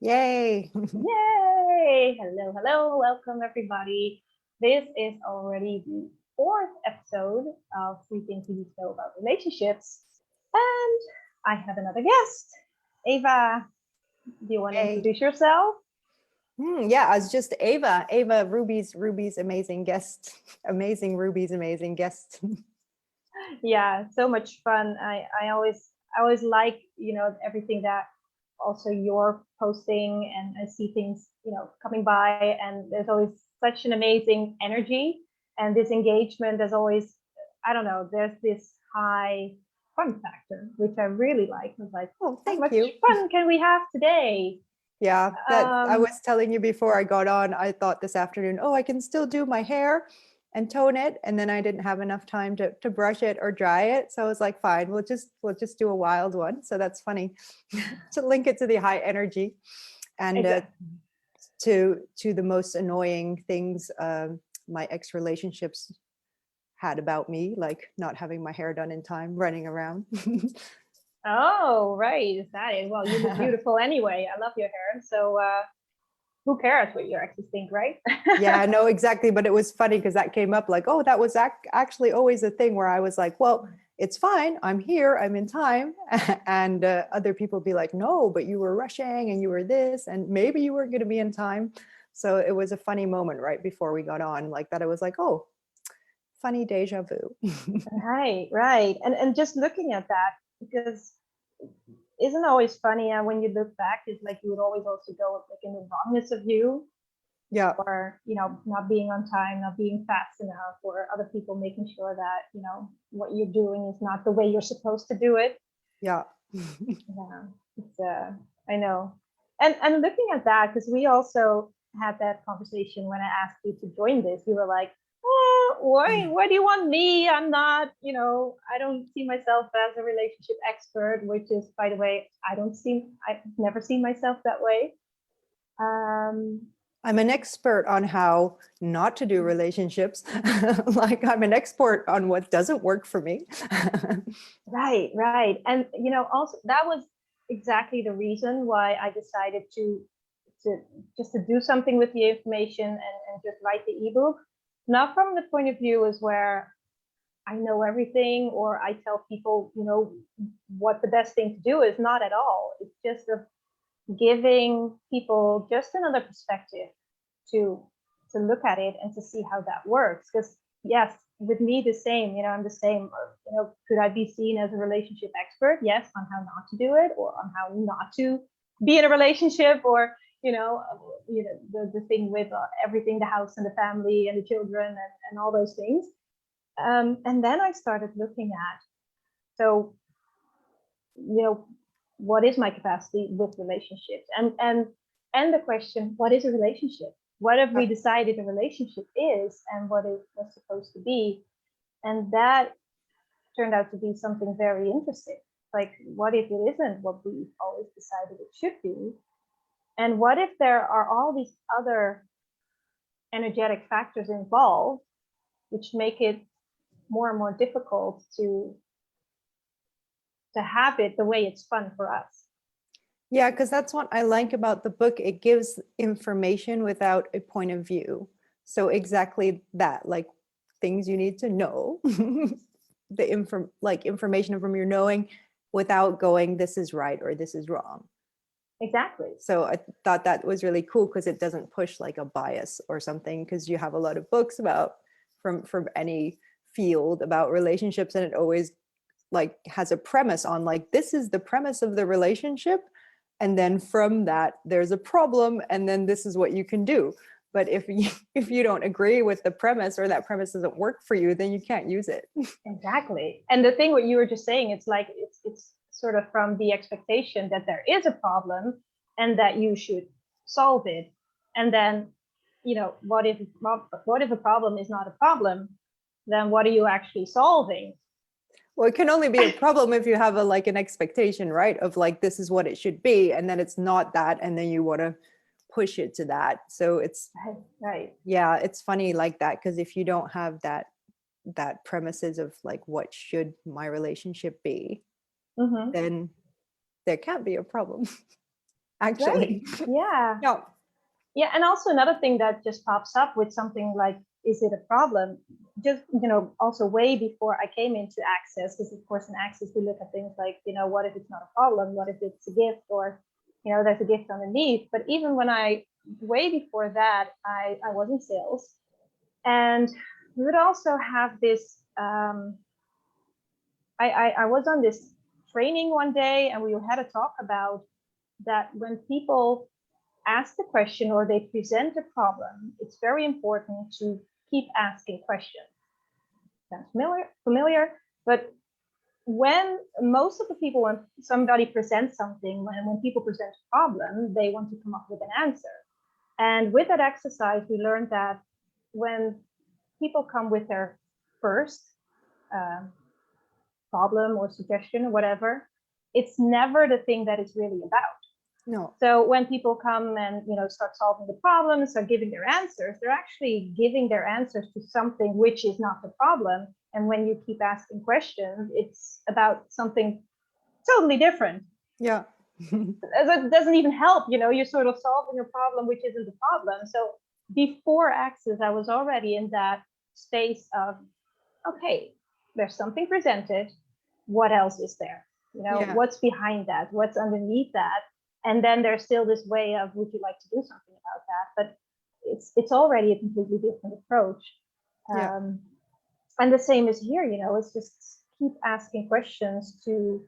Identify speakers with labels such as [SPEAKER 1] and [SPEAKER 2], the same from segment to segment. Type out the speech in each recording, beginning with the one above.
[SPEAKER 1] Yay.
[SPEAKER 2] Yay! Hello, hello. Welcome, everybody. This is already the fourth episode of Three Things You Need to Know About Relationships. And I have another guest. Ava, do you want to
[SPEAKER 1] Yay.
[SPEAKER 2] introduce yourself?
[SPEAKER 1] Yeah, I was just Ava, Ruby's amazing guest. Amazing Ruby's amazing guest.
[SPEAKER 2] Yeah, so much fun. I always like, everything that also you're posting, and I see things, coming by, and there's always such an amazing energy, and this engagement. There's always, I don't know, there's this high fun factor, which I really like. I was like,
[SPEAKER 1] Oh,
[SPEAKER 2] how
[SPEAKER 1] thank
[SPEAKER 2] much
[SPEAKER 1] you.
[SPEAKER 2] fun can we have today?
[SPEAKER 1] Yeah, that I
[SPEAKER 2] Um,
[SPEAKER 1] was telling you before I got on, I thought this afternoon, oh, I can still do my hair and tone it. And then I didn't have enough time to brush it or dry it. So I was like, fine, we'll just do a wild one. So that's funny to link it to the high energy and
[SPEAKER 2] exactly.
[SPEAKER 1] to the most annoying things my ex relationships had about me, like not having my hair done in time, running around.
[SPEAKER 2] Oh, right. Is that it? Well, you look beautiful anyway. I love your hair. So who cares what your exes think, right?
[SPEAKER 1] Yeah, no, exactly. But it was funny because that came up like, oh, that was actually always a thing where I was like, well, it's fine. I'm here. I'm in time. And other people be like, no, but you were rushing and you were this, and maybe you weren't going to be in time. So it was a funny moment right before we got on, like that. I was like, oh, funny deja vu.
[SPEAKER 2] Right, right. And just looking at that, because isn't always funny, and when you look back, it's like you would always also go like in the wrongness of you,
[SPEAKER 1] Yeah,
[SPEAKER 2] or not being on time, not being fast enough, or other people making sure that what you're doing is not the way you're supposed to do it.
[SPEAKER 1] yeah.
[SPEAKER 2] Yeah, it's I know. And looking at that, because we also had that conversation when I asked you to join this, you were like, oh, why do you want me? I'm not, I don't see myself as a relationship expert, which is, by the way, I've never seen myself that way. Um,
[SPEAKER 1] I'm an expert on how not to do relationships. Like I'm an expert on what doesn't work for me.
[SPEAKER 2] right, right. And, also that was exactly the reason why I decided to just to do something with the information, and just write the ebook. Not from the point of view as where I know everything, or I tell people, what the best thing to do is. Not at all. It's just of giving people just another perspective to to look at it and to see how that works. Because yes, with me the same. I'm the same. Could I be seen as a relationship expert? Yes, on how not to do it, or on how not to be in a relationship, or the thing with everything, the house and the family and the children, and all those things. And then I started looking at, so you know what is my capacity with relationships, and the question, what is a relationship? What have we decided a relationship is, and what it was supposed to be? And that turned out to be something very interesting. Like, what if it isn't what we always decided it should be? And what if there are all these other energetic factors involved, which make it more and more difficult to have it the way it's fun for us?
[SPEAKER 1] Yeah, because that's what I like about the book. It gives information without a point of view. So exactly that, like things you need to know, like information from your knowing without going, this is right or this is wrong.
[SPEAKER 2] Exactly.
[SPEAKER 1] So I thought that was really cool because it doesn't push like a bias or something, because you have a lot of books about from any field about relationships, and it always like has a premise on like, this is the premise of the relationship, and then from that there's a problem, and then this is what you can do. But if you don't agree with the premise, or that premise doesn't work for you, then you can't use it.
[SPEAKER 2] Exactly. And the thing what you were just saying, it's like it's sort of from the expectation that there is a problem and that you should solve it. And then, what if a problem is not a problem? Then what are you actually solving?
[SPEAKER 1] Well, it can only be a problem if you have a like an expectation, right, of like, this is what it should be, and then it's not that, and then you want to push it to that. So it's
[SPEAKER 2] Right.
[SPEAKER 1] yeah, it's funny like that, because if you don't have that premises of like, what should my relationship be,
[SPEAKER 2] Mm-hmm.
[SPEAKER 1] then there can't be a problem. actually.
[SPEAKER 2] Yeah.
[SPEAKER 1] No.
[SPEAKER 2] Yeah, and also another thing that just pops up with something like, is it a problem? Just, also way before I came into Access, because of course in Access we look at things like, what if it's not a problem? What if it's a gift? Or, there's a gift underneath. But even way before that, I was in sales. And we would also have this, I was on this training one day, and we had a talk about that when people ask the question or they present a problem, it's very important to keep asking questions. Sounds familiar, but when most of the people, when somebody presents something, when people present a problem, they want to come up with an answer. And with that exercise, we learned that when people come with their first problem or suggestion or whatever, it's never the thing that it's really about.
[SPEAKER 1] No.
[SPEAKER 2] So when people come and start solving the problems or giving their answers, they're actually giving their answers to something which is not the problem. And when you keep asking questions, it's about something totally different.
[SPEAKER 1] Yeah.
[SPEAKER 2] It doesn't even help, you're sort of solving a problem which isn't the problem. So before Access, I was already in that space of, okay, there's something presented. What else is there? What's behind that? What's underneath that? And then there's still this way of, would you like to do something about that? But it's already a completely different approach.
[SPEAKER 1] Yeah.
[SPEAKER 2] And the same is here, it's just keep asking questions to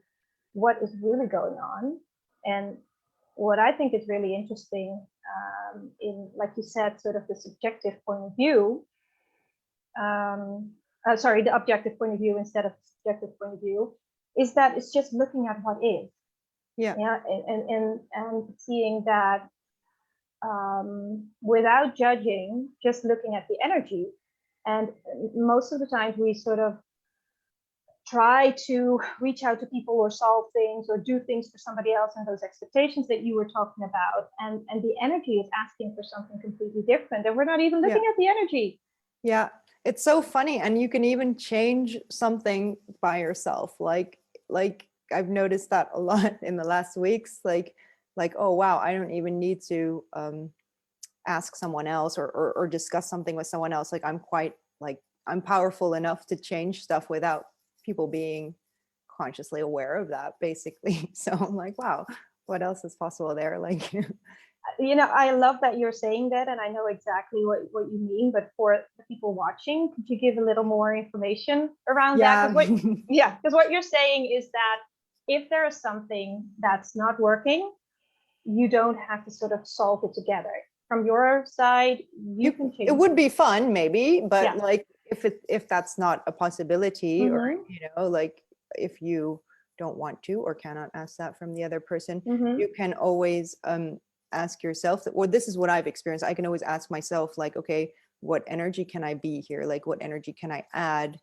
[SPEAKER 2] what is really going on. And what I think is really interesting, in, like you said, sort of the subjective point of view, the objective point of view instead of subjective point of view, is that it's just looking at what is.
[SPEAKER 1] Yeah.
[SPEAKER 2] And seeing that without judging, just looking at the energy. And most of the times we sort of try to reach out to people or solve things or do things for somebody else, and those expectations that you were talking about, and the energy is asking for something completely different, and we're not even looking at the energy.
[SPEAKER 1] Yeah, it's so funny. And you can even change something by yourself. Like I've noticed that a lot in the last weeks, like, oh, wow, I don't even need to ask someone else or discuss something with someone else. Like I'm powerful enough to change stuff without people being consciously aware of that, basically. So I'm like, wow, what else is possible there? Like,
[SPEAKER 2] I love that you're saying that, and I know exactly what you mean, but for the people watching, could you give a little more information around that? Because what you're saying is that if there is something that's not working, you don't have to sort of solve it together. From your side, you can change
[SPEAKER 1] it would be fun, maybe, but like if that's not a possibility, or like if you don't want to or cannot ask that from the other person, you can always ask yourself that, or this is what I've experienced, I can always ask myself, like, okay, what energy can I be here? Like, what energy can I add?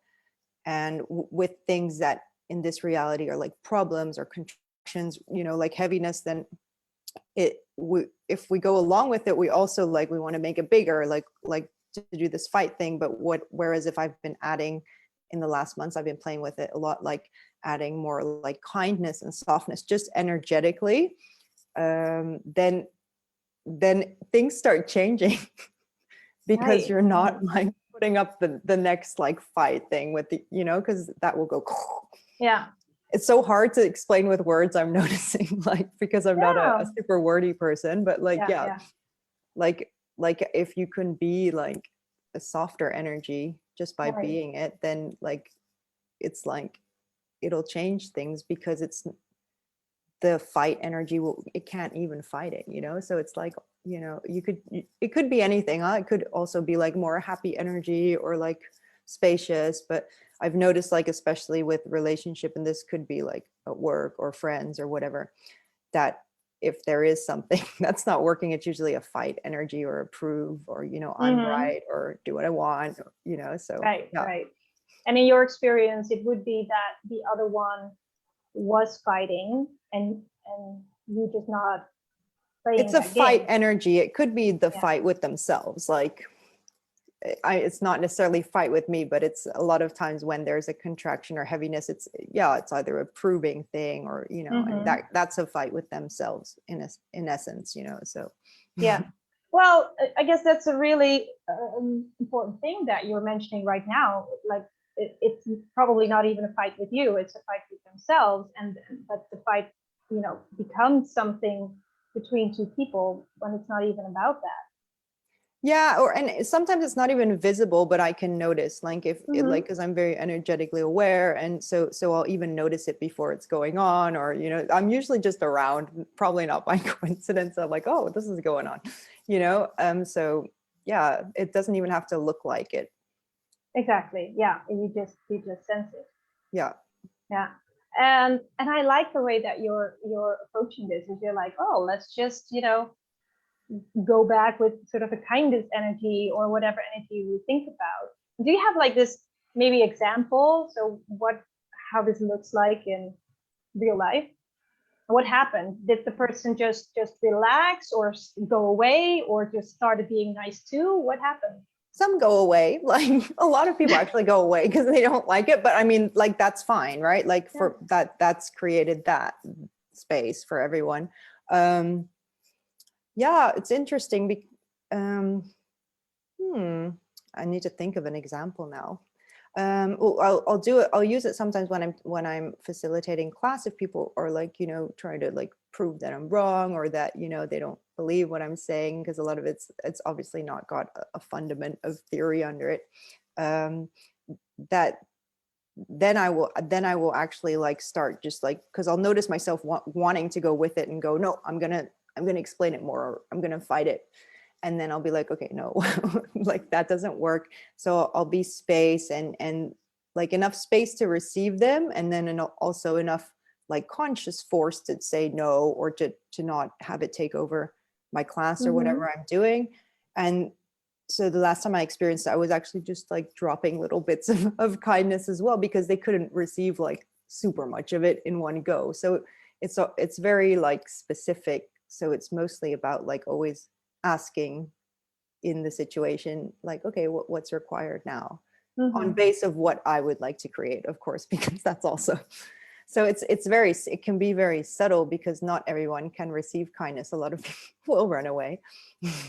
[SPEAKER 1] And with things that in this reality are like problems or contractions, like heaviness, then if we go along with it, we also like, we want to make it bigger, like to do this fight thing. But whereas if I've been adding, in the last months, I've been playing with it a lot, like adding more like kindness and softness, just energetically, then things start changing because you're not like putting up the next like fight thing with the, because that will go.
[SPEAKER 2] Yeah.
[SPEAKER 1] It's so hard to explain with words, I'm noticing, like, because I'm not a super wordy person, but like, like if you can be like a softer energy just by being it, then like, it's like, it'll change things, because it's the fight energy it can't even fight it, so it's like, it could be anything. It could also be like more happy energy or like spacious, but I've noticed, like, especially with relationship, and this could be like at work or friends or whatever, that if there is something that's not working, it's usually a fight energy or approve or, I'm right or do what I want, so.
[SPEAKER 2] Right. And in your experience, it would be that the other one was fighting and you just not playing.
[SPEAKER 1] It's a fight energy. It could be the fight with themselves, like it's not necessarily fight with me, but it's a lot of times when there's a contraction or heaviness, it's either a proving thing or, you know, and that's a fight with themselves in essence, you know, so.
[SPEAKER 2] Yeah. Well, I guess that's a really important thing that you're mentioning right now. Like it's probably not even a fight with you, it's a fight with themselves. But the fight, you know, becomes something between two people when it's not even about that.
[SPEAKER 1] Yeah, and sometimes it's not even visible, but I can notice, like if like, because I'm very energetically aware, and so I'll even notice it before it's going on, or you know, I'm usually just around, probably not by coincidence. I'm like, oh, this is going on, you know. So yeah, it doesn't even have to look like it.
[SPEAKER 2] Exactly. Yeah, you just sense it.
[SPEAKER 1] Yeah.
[SPEAKER 2] Yeah. And I like the way that you're approaching this. Is you're like, oh, let's just, you know, go back with sort of a kindness energy or whatever energy we think about. Do you have like this maybe example? So how this looks like in real life? What happened? Did the person just relax or go away or just started being nice too? What happened?
[SPEAKER 1] Some go away, like a lot of people actually go away because they don't like it, but I mean, like that's fine, right? Like for that's created that space for everyone. Yeah, it's interesting. I need to think of an example now. I'll do it. I'll use it sometimes when I'm facilitating class, if people are like, you know, trying to like prove that I'm wrong or that, you know, they don't believe what I'm saying, because a lot of it's obviously not got a fundament of theory under it. That then I will actually like start just like, because I'll notice myself wanting to go with it and go, no, I'm gonna explain it more, or I'm gonna fight it. And then I'll be like, okay, no, like that doesn't work. So I'll be space and like enough space to receive them, and then also enough like conscious force to say no, or to not have it take over my class or whatever I'm doing. And so the last time I experienced it, I was actually just like dropping little bits of kindness as well, because they couldn't receive like super much of it in one go. So it's very like specific. So it's mostly about like always asking in the situation, like, okay, what's required now, on base of what I would like to create, of course, because that's also, so it can be very subtle, because not everyone can receive kindness. A lot of people will run away.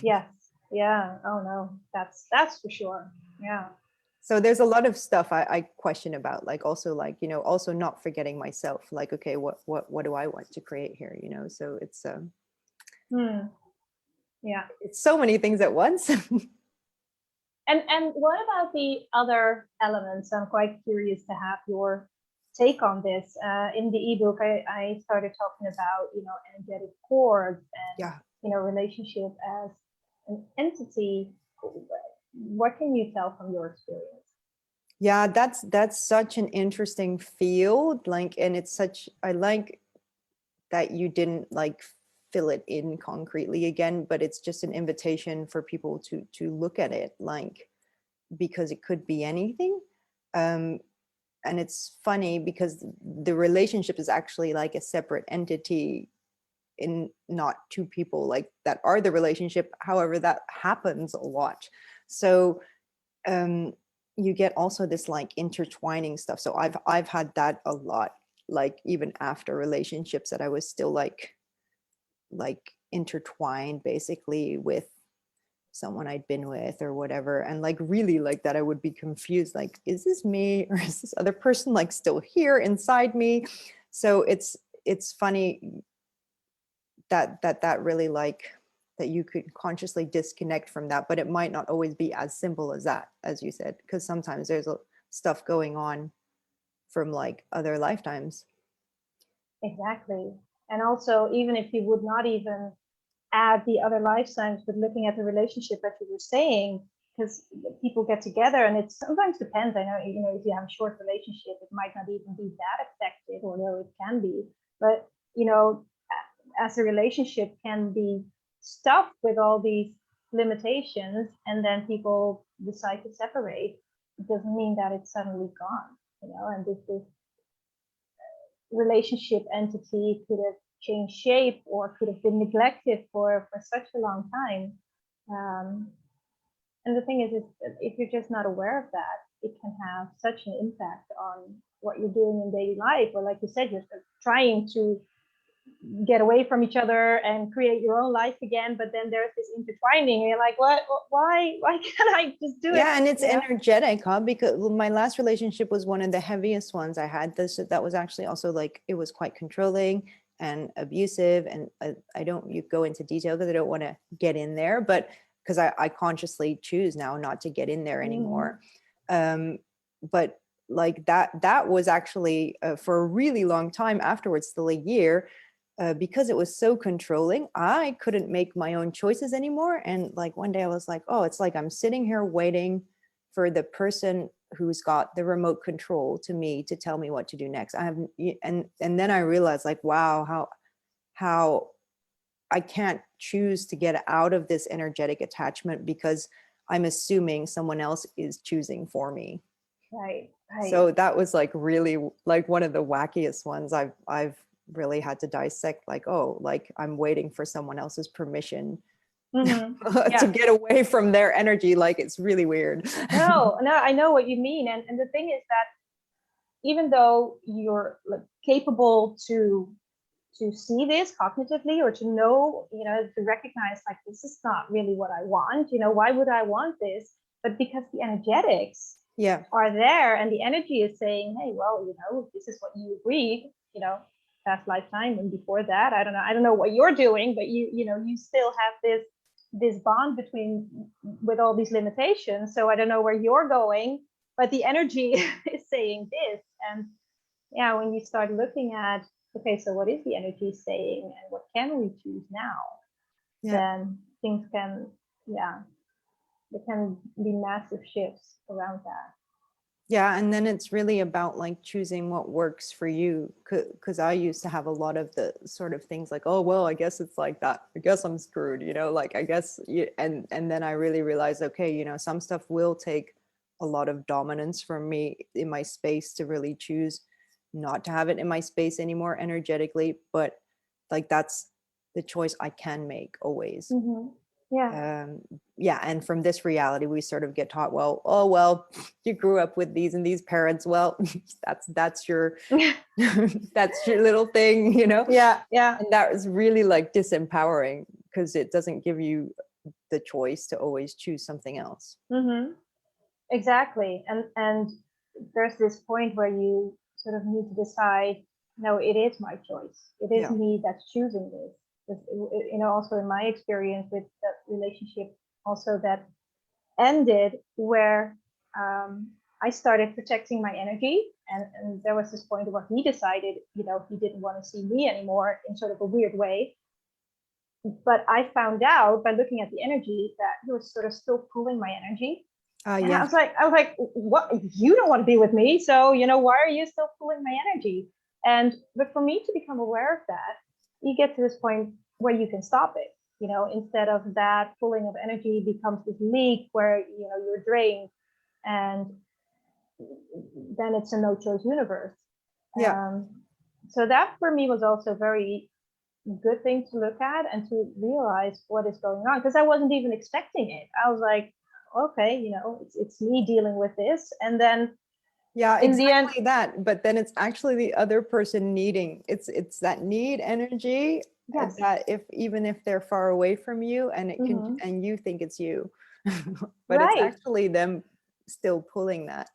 [SPEAKER 2] Yes. Yeah. Oh no, that's for sure. Yeah.
[SPEAKER 1] So there's a lot of stuff I question about, like also like, you know, also not forgetting myself, like, okay, what do I want to create here, you know? So it's
[SPEAKER 2] yeah,
[SPEAKER 1] it's so many things at once.
[SPEAKER 2] and what about the other elements? I'm quite curious to have your take on this. In the ebook, I started talking about, you know, energetic cords and
[SPEAKER 1] Yeah.
[SPEAKER 2] you know, relationship as an entity. What can you tell from your experience?
[SPEAKER 1] Yeah, that's such an interesting field, like, and it's such, I like that you didn't like fill it in concretely again, but it's just an invitation for people to look at it, like, because it could be anything. And it's funny because the relationship is actually like a separate entity, in not two people like that are the relationship. However, that happens a lot. So you get also this like intertwining stuff. So I've had that a lot, like even after relationships, that I was still like intertwined basically with someone I'd been with or whatever, and like really like that I would be confused, like, is this me or is this other person like still here inside me? So it's funny that really like that you could consciously disconnect from that, but it might not always be as simple as that, as you said, because sometimes there's stuff going on from like other lifetimes.
[SPEAKER 2] Exactly. And also, even if you would not even add the other lifetimes, but looking at the relationship that you were saying, because people get together and it sometimes depends. I know, you know, if you have a short relationship, it might not even be that affected, although it can be. But, you know, as a relationship can be stuffed with all these limitations, and then people decide to separate, it doesn't mean that it's suddenly gone, you know, and this relationship entity could have changed shape or could have been neglected for such a long time. And the thing is if you're just not aware of that, it can have such an impact on what you're doing in daily life. Or like you said, you're trying to get away from each other and create your own life again, but then there's this intertwining and you're like, what, why can't I just do it?
[SPEAKER 1] Yeah, and it's energetic, huh? Because my last relationship was one of the heaviest ones I had. That was actually also like, it was quite controlling and abusive, and I don't go into detail because I don't want to get in there, but because I consciously choose now not to get in there anymore. But like that was actually for a really long time afterwards, still a year, because it was so controlling, I couldn't make my own choices anymore. And like one day I was like, oh, it's like I'm sitting here waiting for the person who's got the remote control to me to tell me what to do next. And then I realized, like, wow, how I can't choose to get out of this energetic attachment because I'm assuming someone else is choosing for me.
[SPEAKER 2] Right.
[SPEAKER 1] So that was like really like one of the wackiest ones I've really had to dissect. Like, oh, like I'm waiting for someone else's permission to get away from their energy. Like, it's really weird.
[SPEAKER 2] No, I know what you mean. And the thing is that even though you're like capable to see this cognitively, or to know, to recognize, like, this is not really what I want, why would I want this? But because the energetics are there, and the energy is saying, hey, well, this is what you agreed, past lifetime and before that, I don't know what you're doing, but you still have this bond with all these limitations. So I don't know where you're going, but the energy is saying this. And yeah, when you start looking at, okay, so what is the energy saying and what can we choose now? Then things can, there can be massive shifts around that.
[SPEAKER 1] Yeah, and then it's really about like choosing what works for you, because I used to have a lot of the sort of things like, oh, well, I guess it's like that, I guess I'm screwed, like, I guess and then I really realized, okay, some stuff will take a lot of dominance from me in my space to really choose not to have it in my space anymore energetically, but like that's the choice I can make always. And from this reality we sort of get taught, well, oh, well, you grew up with these and these parents, well, that's your that's your little thing, and that was really like disempowering, because it doesn't give you the choice to always choose something else.
[SPEAKER 2] Exactly. And there's this point where you sort of need to decide, no, it is my choice, it is me that's choosing this. Also in my experience with that relationship also that ended, where I started protecting my energy, and there was this point where he decided, he didn't want to see me anymore in sort of a weird way. But I found out by looking at the energy that he was sort of still pulling my energy. And I was like, what? You don't want to be with me, so why are you still pulling my energy? But for me to become aware of that, you get to this point where you can stop it. Instead of that pulling of energy becomes this leak where you're drained, and then it's a no choice universe. So that for me was also very good thing to look at and to realize what is going on, because I wasn't even expecting it. I was like, okay, it's me dealing with this, and then
[SPEAKER 1] in the end that, but then it's actually the other person needing, it's that need energy that even if they're far away from you, and it can and you think it's you, but it's actually them still pulling that.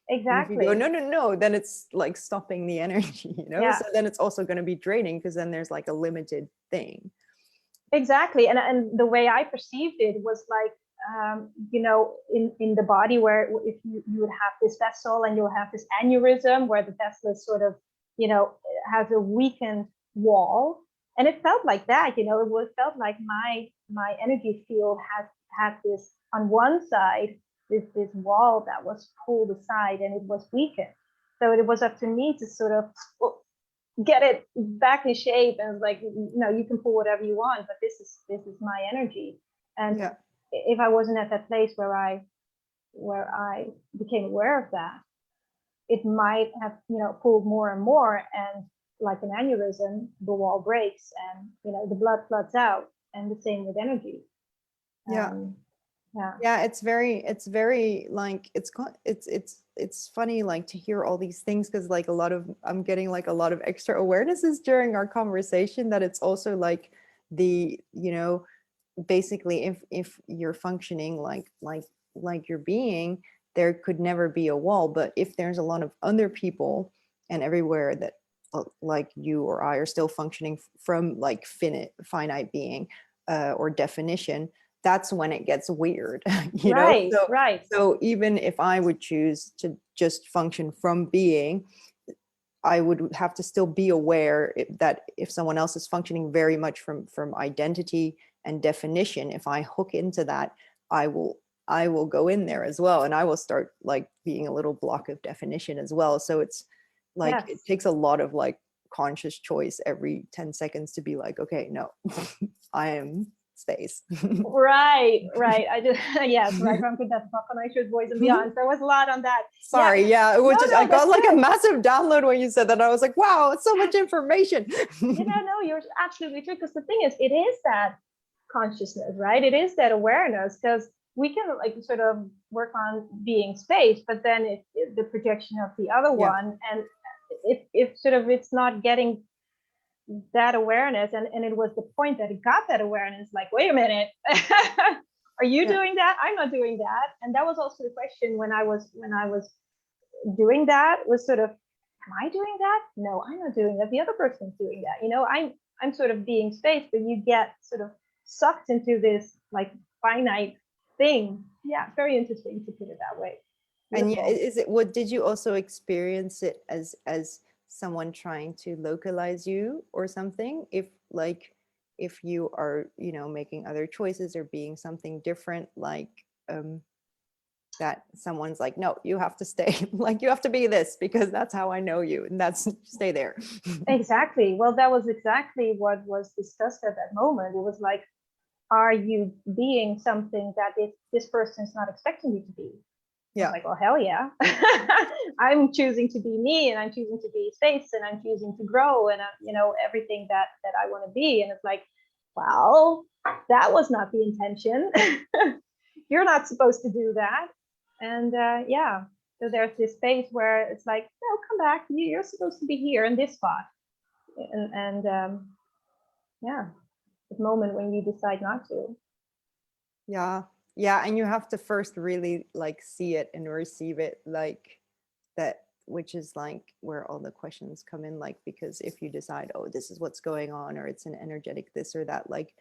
[SPEAKER 2] Exactly.
[SPEAKER 1] If you go, no, then it's like stopping the energy, so then it's also going to be draining, because then there's like a limited thing.
[SPEAKER 2] Exactly. And the way I perceived it was like, in the body, where if you would have this vessel and you'll have this aneurysm where the vessel is sort of, has a weakened wall. And it felt like that, felt like my energy field had this on one side, this wall that was pulled aside and it was weakened. So it was up to me to sort of get it back in shape, and like, you can pull whatever you want, but this is my energy. And if I wasn't at that place where I became aware of that, it might have pulled more and more, and like an aneurysm, the wall breaks and the blood floods out, and the same with energy.
[SPEAKER 1] Yeah, it's very like it's funny like to hear all these things, because like I'm getting like a lot of extra awarenesses during our conversation, that it's also like the, you know, basically if you're functioning like you're being, there could never be a wall. But if there's a lot of other people and everywhere that like you or I are still functioning from like finite being or definition, that's when it gets weird. You know,
[SPEAKER 2] Right, right.
[SPEAKER 1] so even if I would choose to just function from being, I would have to still be aware that if someone else is functioning very much from identity and definition, if I hook into that, I will I will go in there as well, and I will start like being a little block of definition as well. So it's like it
[SPEAKER 2] Yes.
[SPEAKER 1] takes a lot of like conscious choice every 10 seconds to be like, okay, no, I am space.
[SPEAKER 2] Right, right. I just yes, right from that Cocreation voice and beyond. There was a lot on that. Yeah.
[SPEAKER 1] Sorry, yeah, it was
[SPEAKER 2] No,
[SPEAKER 1] just, I
[SPEAKER 2] no,
[SPEAKER 1] got
[SPEAKER 2] that's
[SPEAKER 1] like a
[SPEAKER 2] good.
[SPEAKER 1] massive download when you said that. I was like, wow, it's so much information.
[SPEAKER 2] No, you're absolutely true. Because the thing is, it is that consciousness, right? It is that awareness, because we can like sort of work on being space, but then the projection of the other
[SPEAKER 1] Yeah.
[SPEAKER 2] one, and if sort of it's not getting that awareness, and it was the point that it got that awareness, like, wait a minute, are you
[SPEAKER 1] Yeah.
[SPEAKER 2] doing that? I'm not doing that. And that was also the question when I was doing that, was sort of, am I doing that? No, I'm not doing that. The other person's doing that. I'm sort of being space, but you get sort of sucked into this like finite thing. Yeah, very interesting to put it that way.
[SPEAKER 1] And yeah,
[SPEAKER 2] Beautiful.
[SPEAKER 1] is it, what did you also experience it as someone trying to localize you or something? If like if you are, you know, making other choices or being something different, like that someone's like, no, you have to stay, like you have to be this because that's how I know you, and that's stay there.
[SPEAKER 2] Exactly. Well, that was exactly what was discussed at that moment. It was like, are you being something that this person is not expecting you to be? I was
[SPEAKER 1] Yeah.
[SPEAKER 2] like, well, hell yeah. I'm choosing to be me, and I'm choosing to be space, and I'm choosing to grow, and everything that I want to be. And it's like, well, that was not the intention. You're not supposed to do that. And yeah, so there's this space where it's like, no, come back. You're supposed to be here in this spot. And yeah, the moment when you decide not to.
[SPEAKER 1] Yeah. Yeah, and you have to first really like see it and receive it, like that, which is like where all the questions come in, like because if you decide, oh, this is what's going on, or it's an energetic this or that, like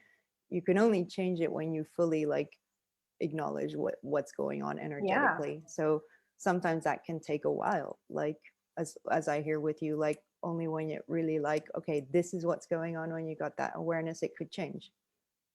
[SPEAKER 1] you can only change it when you fully like acknowledge what's going on
[SPEAKER 2] Yeah.
[SPEAKER 1] energetically. So sometimes that can take a while, like as I hear with you, like only when you really like, okay, this is what's going on, when you got that awareness, it could change.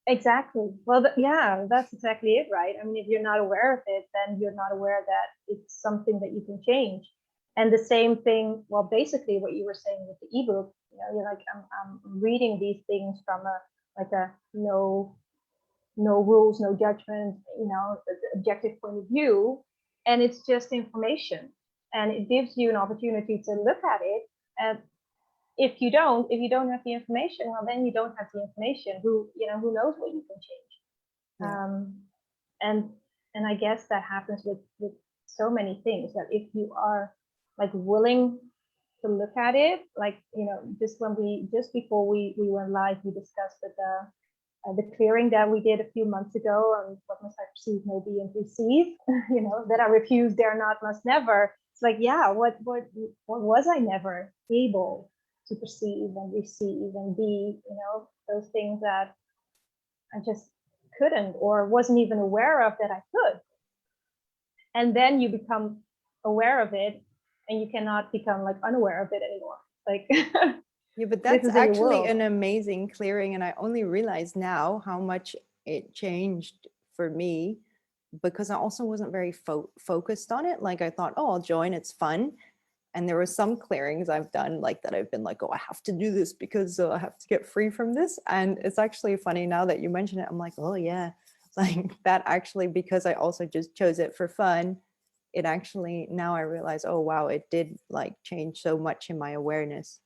[SPEAKER 2] Exactly. Well, yeah, that's exactly it, right? I mean, if you're not aware of it, then you're not aware that it's something that you can change. And the same thing, well, basically what you were saying with the ebook, you're like, I'm reading these things from a no rules, no judgment, objective point of view, and it's just information, and it gives you an opportunity to look at it. And if you don't have the information, well, then you don't have the information. Who knows what you can change?
[SPEAKER 1] Yeah.
[SPEAKER 2] And I guess that happens with so many things, that if you are like willing to look at it, like just before we went live, we discussed that the clearing that we did a few months ago on what must I perceive, know, be, and receive, that I refuse, dare not, must never. It's like, yeah, what was I never able to perceive and receive and be, those things that I just couldn't, or wasn't even aware of that I could. And then you become aware of it, and you cannot become like unaware of it anymore. Like
[SPEAKER 1] Yeah, but
[SPEAKER 2] this
[SPEAKER 1] that's
[SPEAKER 2] is a new
[SPEAKER 1] actually
[SPEAKER 2] world.
[SPEAKER 1] an amazing clearing. And I only realize now how much it changed for me, because I also wasn't very focused on it. Like I thought, oh, I'll join, it's fun. And there were some clearings I've done like that I've been like, oh, I have to do this because I have to get free from this. And it's actually funny now that you mention it. I'm like, oh yeah, like that actually, because I also just chose it for fun. It actually, now I realize, oh wow, it did like change so much in my awareness.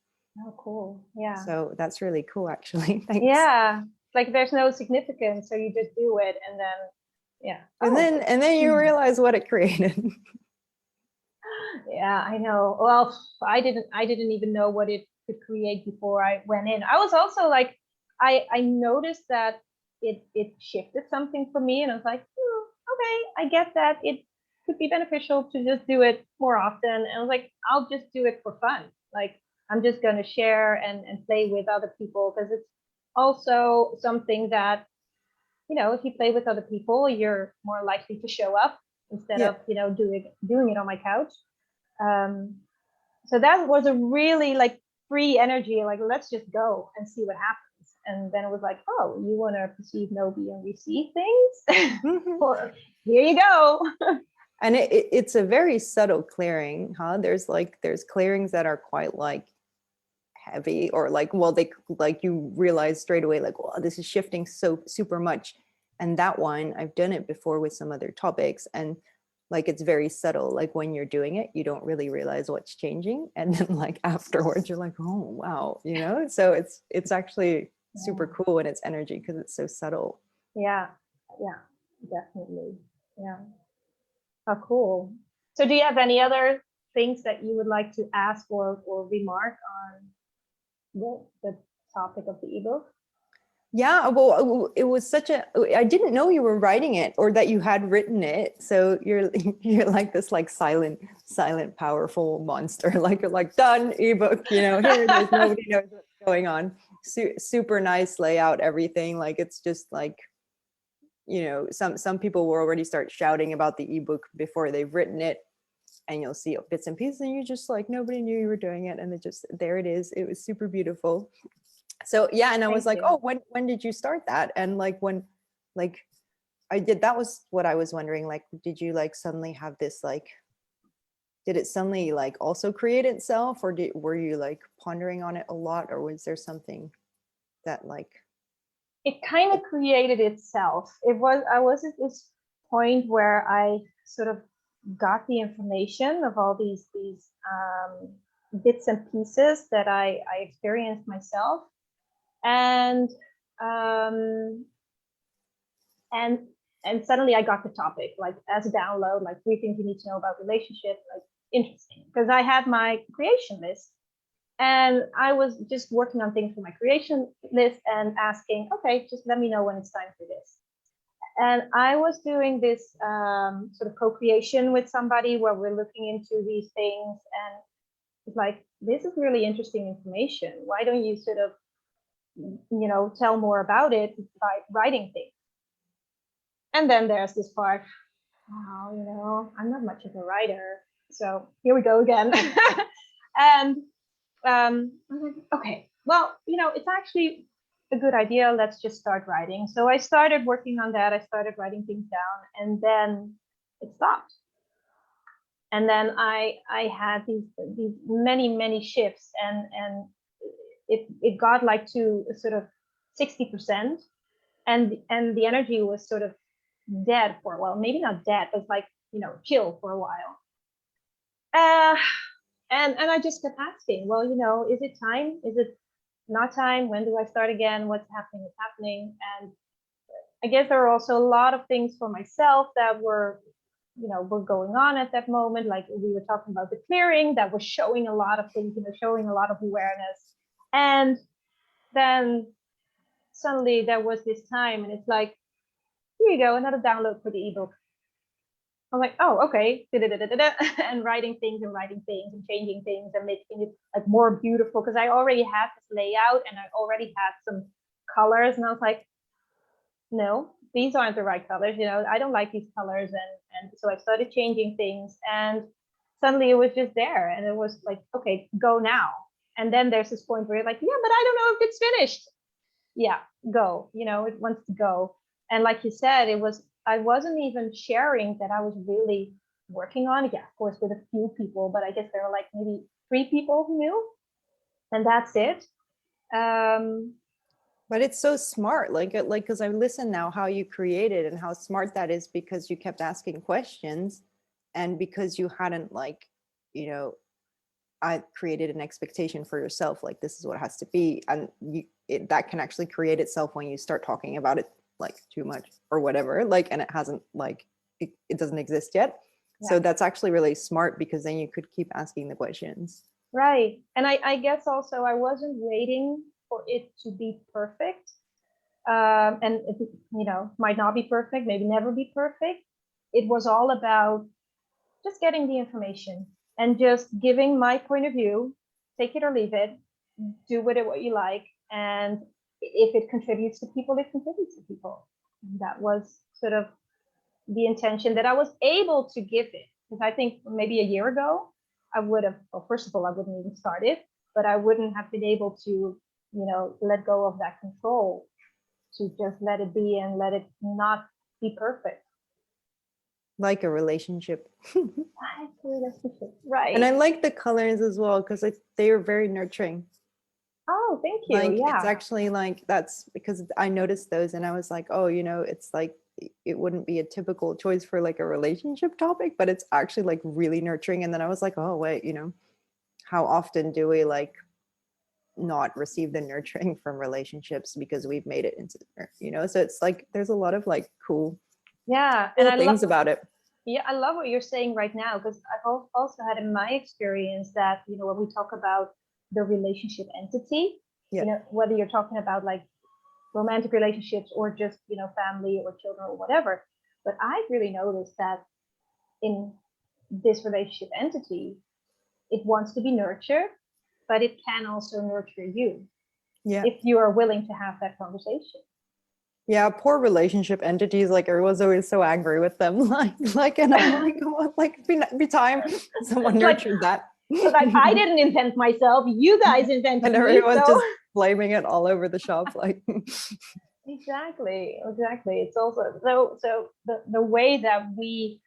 [SPEAKER 2] Oh, cool. Yeah.
[SPEAKER 1] So that's really cool, actually. Thanks.
[SPEAKER 2] Yeah. Like there's no significance. So you just do it, and then Yeah.
[SPEAKER 1] And then you realize what it created.
[SPEAKER 2] Yeah, I know. Well, I didn't even know what it could create before I went in. I was also like, I noticed that it shifted something for me, and I was like, okay, I get that it could be beneficial to just do it more often. And I was like, I'll just do it for fun. Like, I'm just gonna share and play with other people, because it's also something that, if you play with other people, you're more likely to show up instead
[SPEAKER 1] Yeah.
[SPEAKER 2] of, doing it on my couch. um, so that was a really like free energy, like let's just go and see what happens. And then it was like, oh, you want to perceive, know, be, and receive things.
[SPEAKER 1] Mhm.
[SPEAKER 2] Well, here you go.
[SPEAKER 1] And it's a very subtle clearing, huh? There's clearings that are quite like heavy, or like, well, they like, you realize straight away like, well, this is shifting so super much. And that one, I've done it before with some other topics, and like it's very subtle. Like when you're doing it, you don't really realize what's changing, and then like afterwards you're like, oh wow, so it's actually super
[SPEAKER 2] Yeah,
[SPEAKER 1] cool in its energy because it's so subtle.
[SPEAKER 2] yeah, yeah, definitely. Yeah. Oh, cool. So do you have any other things that you would like to ask or remark on the topic of the ebook?
[SPEAKER 1] Yeah, well, it was such a, I didn't know you were writing it or that you had written it. So you're you're like this like silent, powerful monster. Like you're like, done, ebook, here it is. Nobody knows what's going on. Super nice layout, everything. Like it's just like, some people will already start shouting about the ebook before they've written it. And you'll see bits and pieces, and you just like, nobody knew you were doing it. And there it is. It was super beautiful. So yeah, and I was
[SPEAKER 2] Thank
[SPEAKER 1] like,
[SPEAKER 2] you.
[SPEAKER 1] oh, when did you start that? And like that was what I was wondering. Like, did you like suddenly have this like, did it suddenly like also create itself, or were you like pondering on it a lot, or was there something that like,
[SPEAKER 2] It kind of created itself. I was at this point where I sort of got the information of all these bits and pieces that I experienced myself, and um, and and suddenly I got the topic like as a download, like 3 things you need to know about relationships, like interesting, because I had my creation list, and I was just working on things for my creation list and asking, okay, just let me know when it's time for this. And I was doing this sort of co-creation with somebody where we're looking into these things, and it's like, this is really interesting information. Why don't you sort of, tell more about it by writing things? And then there's this part, wow, I'm not much of a writer. So here we go again. And okay, well, it's actually a good idea. Let's just start writing. So I started working on that. I started writing things down, and then it stopped. And then I had these many shifts, and it got like to sort of 60%, and the energy was sort of dead for a while. Maybe not dead, but like chill for a while. Uh, and I just kept asking, well, is it time? Is it not time? When do I start again? What's happening? What's happening? And I guess there are also a lot of things for myself that were going on at that moment. Like we were talking about the clearing that was showing a lot of things, showing a lot of awareness. And then suddenly there was this time, and it's like, here you go, another download for the ebook. I'm like, oh, okay, and writing things and changing things and making it like more beautiful, because I already had this layout and I already had some colors, and I was like, no, these aren't the right colors. I don't like these colors, and so I started changing things, and suddenly it was just there, and it was like, okay, go now. And then there's this point where you're like, yeah, but I don't know if it's finished. Yeah, go. It wants to go. And like you said, I wasn't even sharing that I was really working on it. Yeah, of course, with a few people, but I guess there were like maybe 3 people who knew, and that's it.
[SPEAKER 1] but it's so smart, like because I listen now how you created and how smart that is, because you kept asking questions, and because you hadn't like, you know I created an expectation for yourself, like this is what it has to be, and that can actually create itself when you start talking about it like too much or whatever, like, and it hasn't like it doesn't exist yet. So
[SPEAKER 2] Yeah.
[SPEAKER 1] that's actually really smart, because then you could keep asking the questions.
[SPEAKER 2] Right. And I guess also I wasn't waiting for it to be perfect. And it, might not be perfect, maybe never be perfect. It was all about just getting the information and just giving my point of view, take it or leave it, do with it what you like. And if it contributes to people, it contributes to people. And that was sort of the intention that I was able to give it. Because I think maybe a year ago, I would have, well, first of all, I wouldn't even start it, but I wouldn't have been able to, let go of that control, to just let it be and let it not be perfect.
[SPEAKER 1] Like a relationship.
[SPEAKER 2] Right.
[SPEAKER 1] And I like the colors as well, because they are very nurturing.
[SPEAKER 2] Oh, thank you.
[SPEAKER 1] Like
[SPEAKER 2] Yeah.
[SPEAKER 1] it's actually like, that's because I noticed those and I was like, oh, it's like it wouldn't be a typical choice for like a relationship topic, but it's actually like really nurturing. And then I was like, oh wait, how often do we like not receive the nurturing from relationships because we've made it into, so it's like there's a lot of like cool
[SPEAKER 2] And
[SPEAKER 1] things about it.
[SPEAKER 2] Yeah, I love what you're saying right now, because I've also had in my experience that, when we talk about the relationship entity, whether you're talking about like romantic relationships or just, family or children or whatever, but I've really noticed that in this relationship entity, it wants to be nurtured, but it can also nurture you if you are willing to have that conversation.
[SPEAKER 1] Yeah, poor relationship entities. Like everyone's always so angry with them. And I'm like, oh, like be time someone nurtured that.
[SPEAKER 2] Like I didn't invent myself. You guys invented
[SPEAKER 1] and
[SPEAKER 2] me.
[SPEAKER 1] everyone's
[SPEAKER 2] So
[SPEAKER 1] just blaming it all over the shop. Like
[SPEAKER 2] exactly. It's also so the way that we,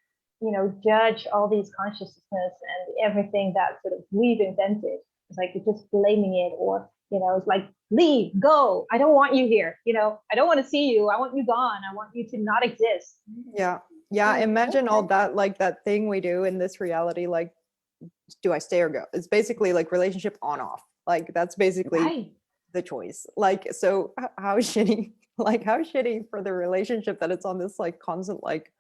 [SPEAKER 2] judge all these consciousness and everything that sort of we've invented. It's like you're just blaming it, or it's like, leave, go. I don't want you here. I don't want to see you. I want you gone. I want you to not exist.
[SPEAKER 1] Yeah. Imagine all that, like that thing we do in this reality. Like, do I stay or go? It's basically like relationship on off. Like that's basically the choice. Like, so how shitty, like how shitty for the relationship that it's on this like constant like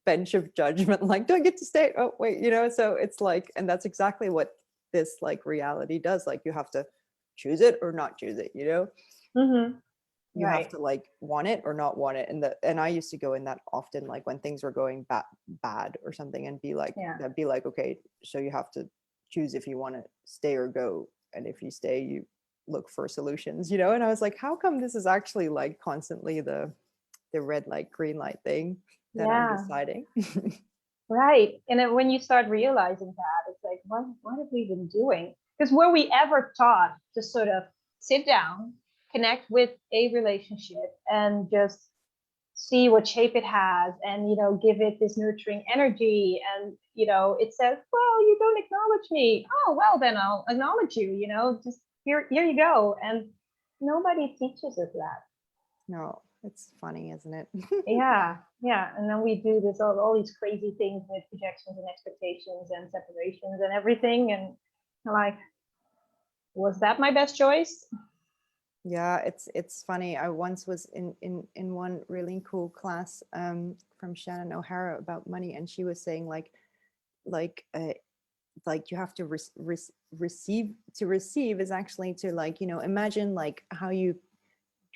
[SPEAKER 1] bench of judgment. Like, do I get to stay? Oh, wait, so it's like, and that's exactly what this like reality does. Like you have to choose it or not choose it,
[SPEAKER 2] Mm-hmm.
[SPEAKER 1] you have to like want it or not want it. And I used to go in that often, like when things were going bad or something, and be like, that'd be like, okay, so you have to choose if you want to stay or go. And if you stay, you look for solutions, and I was like, how come this is actually like constantly the red light, green light thing that I'm deciding?
[SPEAKER 2] Right. And then when you start realizing that, it's like, what have we been doing? Because were we ever taught to sort of sit down, connect with a relationship, and just see what shape it has, and give it this nurturing energy, and it says, well, you don't acknowledge me. Oh, well, then I'll acknowledge you. Just here you go. And nobody teaches us that.
[SPEAKER 1] No, it's funny, isn't it?
[SPEAKER 2] Yeah. And then we do this all these crazy things with projections and expectations and separations and everything, and like, was that my best choice?
[SPEAKER 1] Yeah, it's funny. I once was in one really cool class from Shannon O'Hara about money, and she was saying like you have to receive. To receive is actually to like, imagine like how you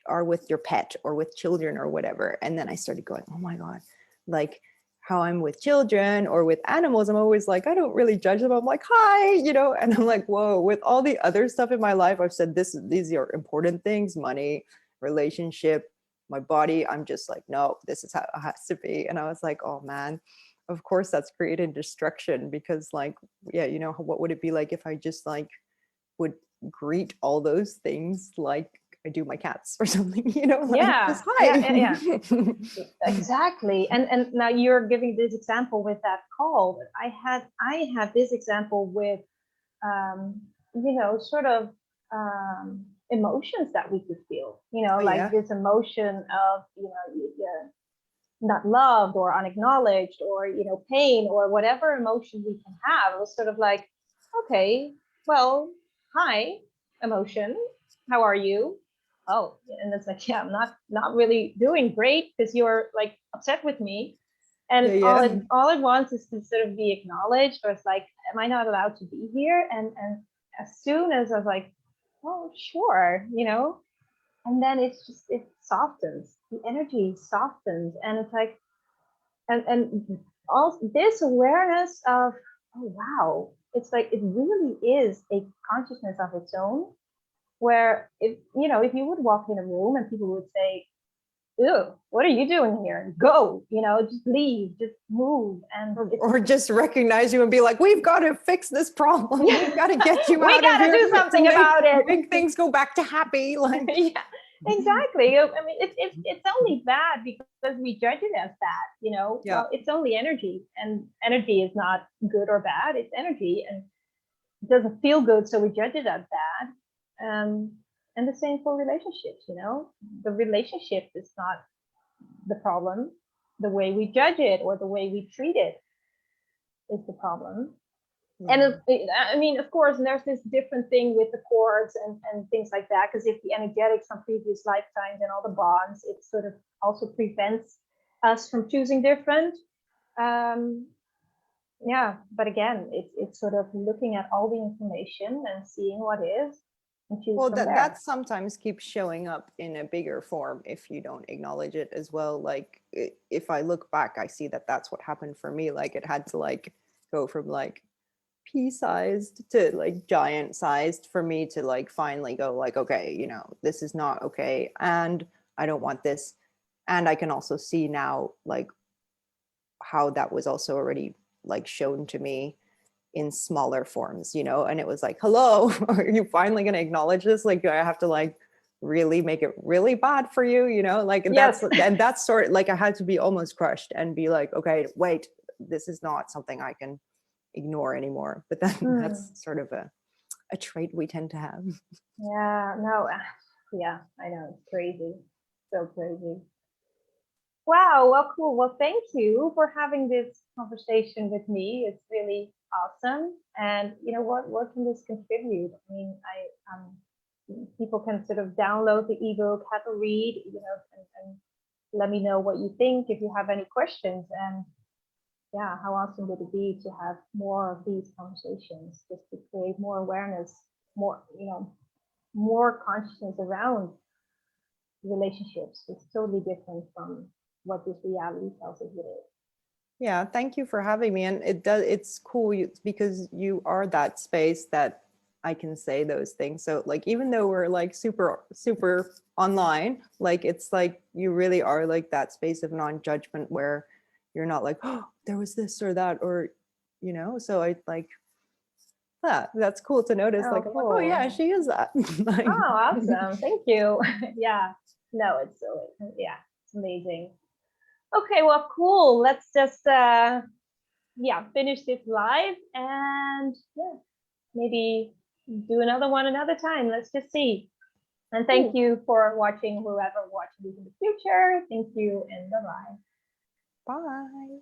[SPEAKER 1] are with your pet or with children or whatever. And then I started going, oh my God, like how I'm with children or with animals, I'm always like, I don't really judge them. I'm like, hi, and I'm like, whoa, with all the other stuff in my life, I've said these are important things, money, relationship, my body. I'm just like, no, this is how it has to be. And I was like, oh man, of course that's created destruction, because like, yeah, what would it be like if I just like would greet all those things like I do my cats or something, like just hi.
[SPEAKER 2] Exactly. And now you're giving this example with that call. I had this example with sort of emotions that we could feel, like this emotion of you're not loved or unacknowledged, or pain, or whatever emotion we can have. It was sort of like, okay, well, hi, emotion, how are you? oh, and it's like, yeah, I'm not really doing great because you're like upset with me. And
[SPEAKER 1] Yeah, yeah.
[SPEAKER 2] all it wants is to sort of be acknowledged, or it's like, am I not allowed to be here? And as soon as I was like, oh, sure, and then it softens, the energy softens, and it's like, and all this awareness of, oh wow, it's like it really is a consciousness of its own, where if you would walk in a room and people would say, ew, what are you doing here? Go, just leave, just move. And
[SPEAKER 1] Or just recognize you and be like, we've got to fix this problem.
[SPEAKER 2] Yeah.
[SPEAKER 1] We've got to get you
[SPEAKER 2] We
[SPEAKER 1] out of
[SPEAKER 2] gotta
[SPEAKER 1] here
[SPEAKER 2] do something about it.
[SPEAKER 1] make things go back to happy. Like,
[SPEAKER 2] Yeah, exactly. I mean, it's only bad because we judge it as bad.
[SPEAKER 1] yeah.
[SPEAKER 2] Well, it's only energy, and energy is not good or bad. It's energy, and it doesn't feel good, so we judge it as bad. And the same for relationships. The relationship is not the problem. The way we judge it or the way we treat it is the problem. And I mean, of course, there's this different thing with the chords and things like that, because if the energetics from previous lifetimes and all the bonds, it sort of also prevents us from choosing different. Yeah, but again, it's sort of looking at all the information and seeing what is and choose
[SPEAKER 1] Well,
[SPEAKER 2] from there.
[SPEAKER 1] that sometimes keeps showing up in a bigger form if you don't acknowledge it as well. Like, if I look back, I see that that's what happened for me. Like, it had to like go from like pea-sized to like giant sized for me to like finally go like, okay, this is not okay, and I don't want this. And I can also see now like how that was also already like shown to me in smaller forms, and it was like, hello, are you finally going to acknowledge this? Like, do I have to like really make it really bad for you? Like,
[SPEAKER 2] Yes.
[SPEAKER 1] that's sort of like, I had to be almost crushed and be like, okay, wait, this is not something I can ignore anymore. But then that's sort of a trait we tend to have.
[SPEAKER 2] Yeah, no, yeah, I know, it's crazy, so crazy. Wow, well, cool. Well, thank you for having this conversation with me. It's really awesome. And what can this contribute? I mean, people can sort of download the ebook, have a read, and let me know what you think if you have any questions. And yeah, how awesome would it be to have more of these conversations, just to create more awareness, more consciousness around relationships. It's totally different from what this reality tells us it is.
[SPEAKER 1] Yeah, thank you for having me. And it's cool because you are that space that I can say those things. So like, even though we're like super online, like, it's like you really are like that space of non-judgment where you're not like, oh, there was this or that, or so I like that's cool to notice.
[SPEAKER 2] Oh,
[SPEAKER 1] like,
[SPEAKER 2] cool.
[SPEAKER 1] I'm like, oh yeah, she is that. Like,
[SPEAKER 2] oh, awesome. Thank you. Yeah, no, it's amazing. Okay, well, cool. Let's just finish this live, and maybe do another one another time. Let's just see. And thank you for watching, whoever watching this in the future. Thank you, and bye-bye.
[SPEAKER 1] Bye.